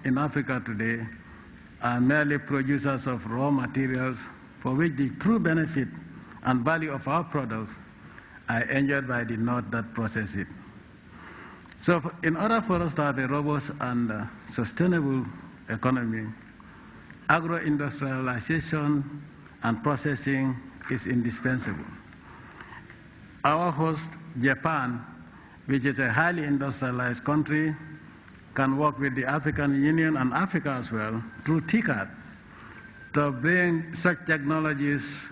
in Africa today are merely producers of raw materials for which the true benefit and value of our products are enjoyed by the North that process it. So in order for us to have a robust and sustainable economy, agro-industrialization and processing is indispensable. Our host, Japan, which is a highly industrialized country, can work with the African Union and Africa as well through TICAD to bring such technologies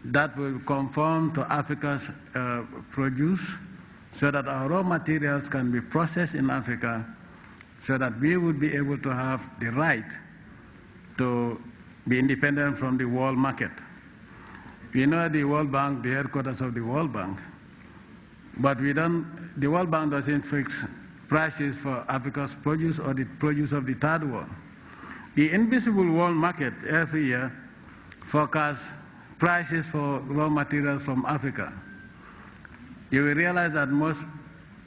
that will conform to Africa's produce so that our raw materials can be processed in Africa so that we would be able to have the right to be independent from the world market. We know the World Bank, the headquarters of the World Bank, but the World Bank doesn't fix prices for Africa's produce or the produce of the third world. The invisible world market every year forecasts prices for raw materials from Africa. You will realize that most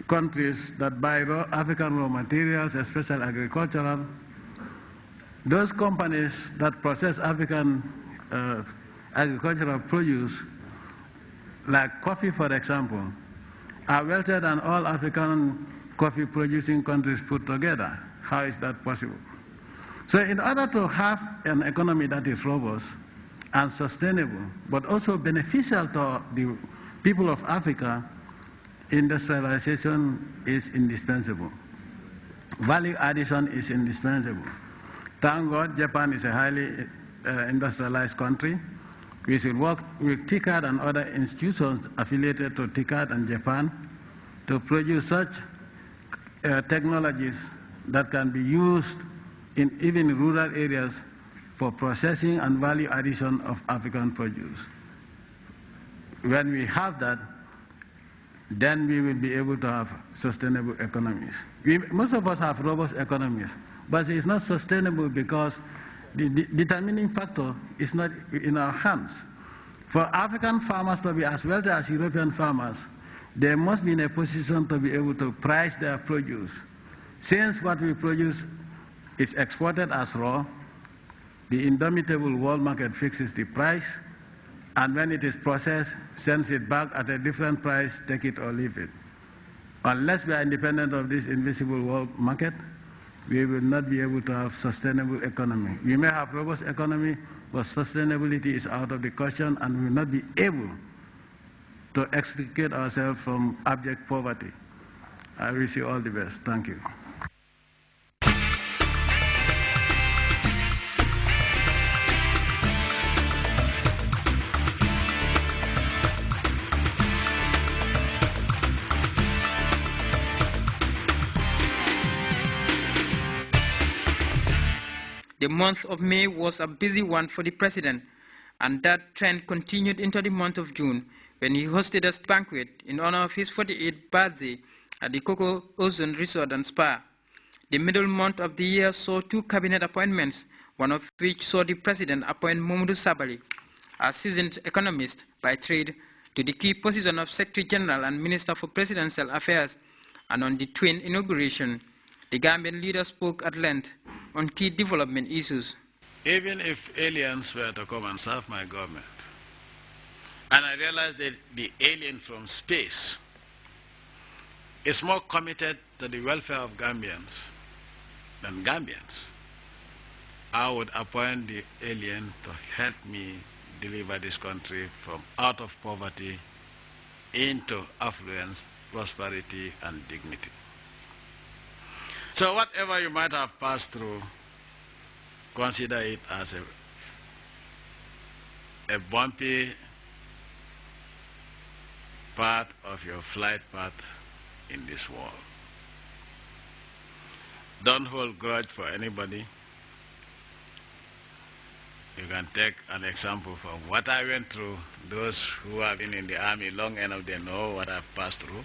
countries that buy African raw materials, especially agricultural, those companies that process African agricultural produce, like coffee for example, are wealthier than all African coffee producing countries put together. How is that possible? So in order to have an economy that is robust and sustainable, but also beneficial to the people of Africa, industrialization is indispensable. Value addition is indispensable. Thank God Japan is a highly industrialized country. We should work with TICAD and other institutions affiliated to TICAD and Japan to produce such technologies that can be used in even rural areas for processing and value addition of African produce. When we have that, then we will be able to have sustainable economies. Most of us have robust economies, but it's not sustainable because the determining factor is not in our hands. For African farmers to be as wealthy as European farmers, they must be in a position to be able to price their produce. Since what we produce is exported as raw, the indomitable world market fixes the price, and when it is processed, sends it back at a different price, take it or leave it. Unless we are independent of this invisible world market, we will not be able to have sustainable economy. We may have robust economy, but sustainability is out of the question, and we will not be able to extricate ourselves from abject poverty. I wish you all the best. Thank you. The month of May was a busy one for the president, and that trend continued into the month of June when he hosted a banquet in honor of his 48th birthday at the Coco Ozone Resort and Spa. The middle month of the year saw 2 cabinet appointments, one of which saw the president appoint Mamadou Sabali, a seasoned economist by trade, to the key position of Secretary General and Minister for Presidential Affairs. And on the twin inauguration, the Gambian leader spoke at length on key development issues. Even if aliens were to come and serve my government, and I realized that the alien from space is more committed to the welfare of Gambians than Gambians, I would appoint the alien to help me deliver this country from out of poverty into affluence, prosperity, and dignity. So whatever you might have passed through, consider it as a bumpy part of your flight path in this world. Don't hold grudge for anybody. You can take an example from what I went through. Those who have been in the army long enough, they know what I've passed through.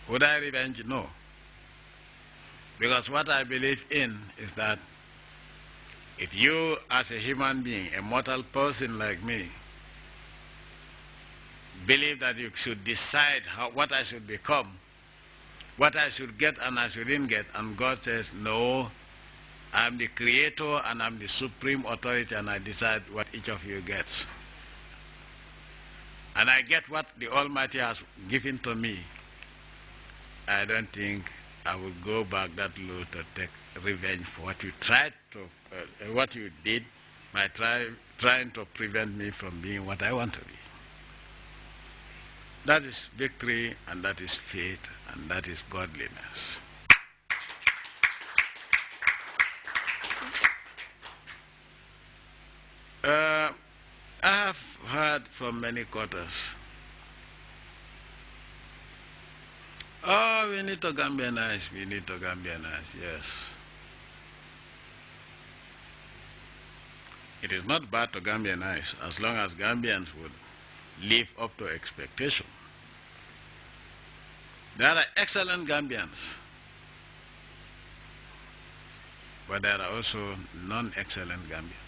Would I revenge? No. Because what I believe in is that if you, as a human being, a mortal person like me, believe that you should decide what I should become, what I should get and I shouldn't get, and God says, no, I'm the creator and I'm the supreme authority and I decide what each of you gets. And I get what the Almighty has given to me. I don't think I will go back that low to take revenge for what you tried to, what you did by trying to prevent me from being what I want to be. That is victory, and that is faith, and that is godliness. I have heard from many quarters, oh, we need to Gambianize, we need to Gambianize, yes. It is not bad to Gambianize as long as Gambians would live up to expectation. There are excellent Gambians, but there are also non-excellent Gambians.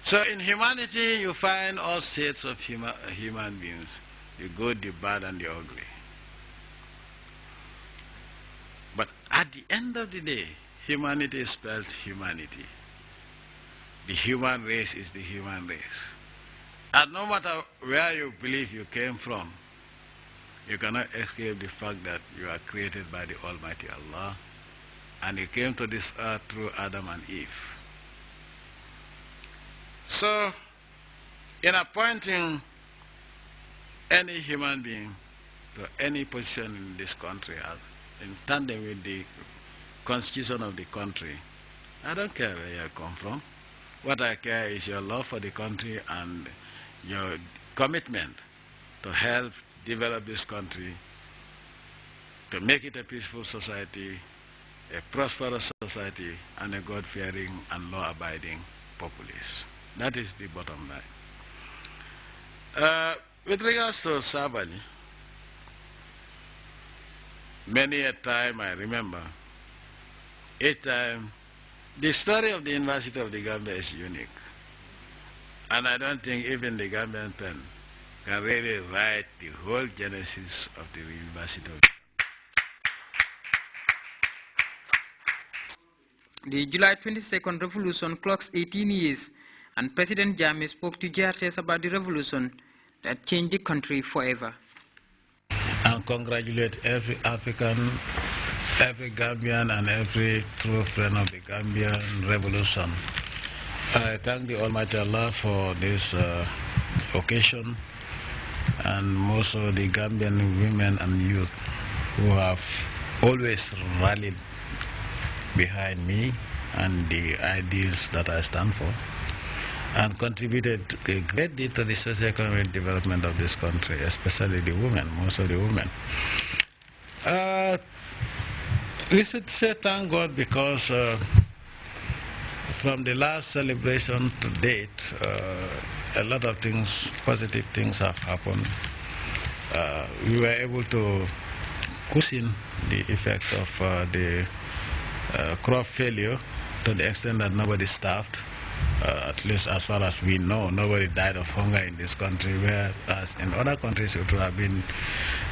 So in humanity, you find all shades of human beings, the good, the bad, and the ugly. But at the end of the day, humanity is spelled humanity. The human race is the human race. And no matter where you believe you came from, you cannot escape the fact that you are created by the Almighty Allah, and you came to this earth through Adam and Eve. So, in appointing any human being to any position in this country, in tandem with the constitution of the country, I don't care where you come from. What I care is your love for the country and your commitment to help develop this country, to make it a peaceful society, a prosperous society, and a God-fearing and law-abiding populace. That is the bottom line. With regards to Sabali, many a time I remember, each time, the story of the University of the Gambia is unique. And I don't think even the Gambian pen can really write the whole genesis of the University of the July 22nd revolution clocks 18 years, and President Jammeh spoke to Grts about the revolution that changed the country forever. And congratulate every African, every Gambian, and every true friend of the Gambian revolution. I thank the Almighty Allah for this occasion, and also the Gambian women and youth who have always rallied behind me and the ideals that I stand for, and contributed a great deal to the socio-economic development of this country, especially the women, most of the women. We should say thank God because from the last celebration to date, a lot of things, positive things have happened. We were able to cushion the effects of the crop failure to the extent that nobody starved. At least as far as we know, nobody died of hunger in this country, whereas in other countries it would have been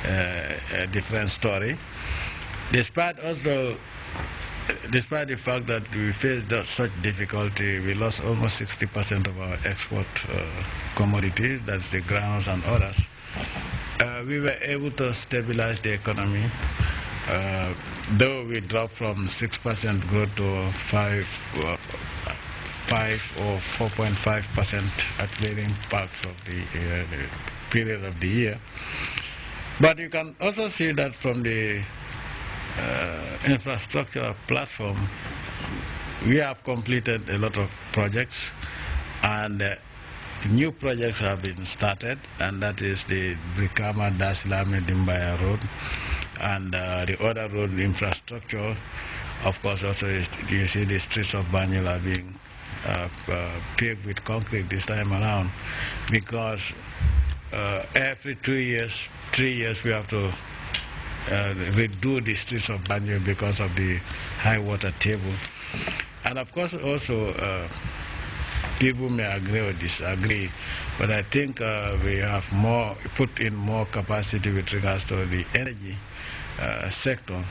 a different story. Despite the fact that we faced such difficulty, we lost almost 60% of our export commodities, that's the grounds and others. We were able to stabilize the economy, though we dropped from 6% growth to 5 or 4.5% at varying parts of the period of the year. But you can also see that from the infrastructure platform, we have completed a lot of projects, and new projects have been started, and that is the Brikama Dasilame Dimbaya Road, and the other road infrastructure. Of course, also you see the streets of Banjul are being paved with concrete this time around, because every 3 years we have to redo the streets of Banjul because of the high water table. And of course also people may agree or disagree, but I think we have put in more capacity with regards to the energy sector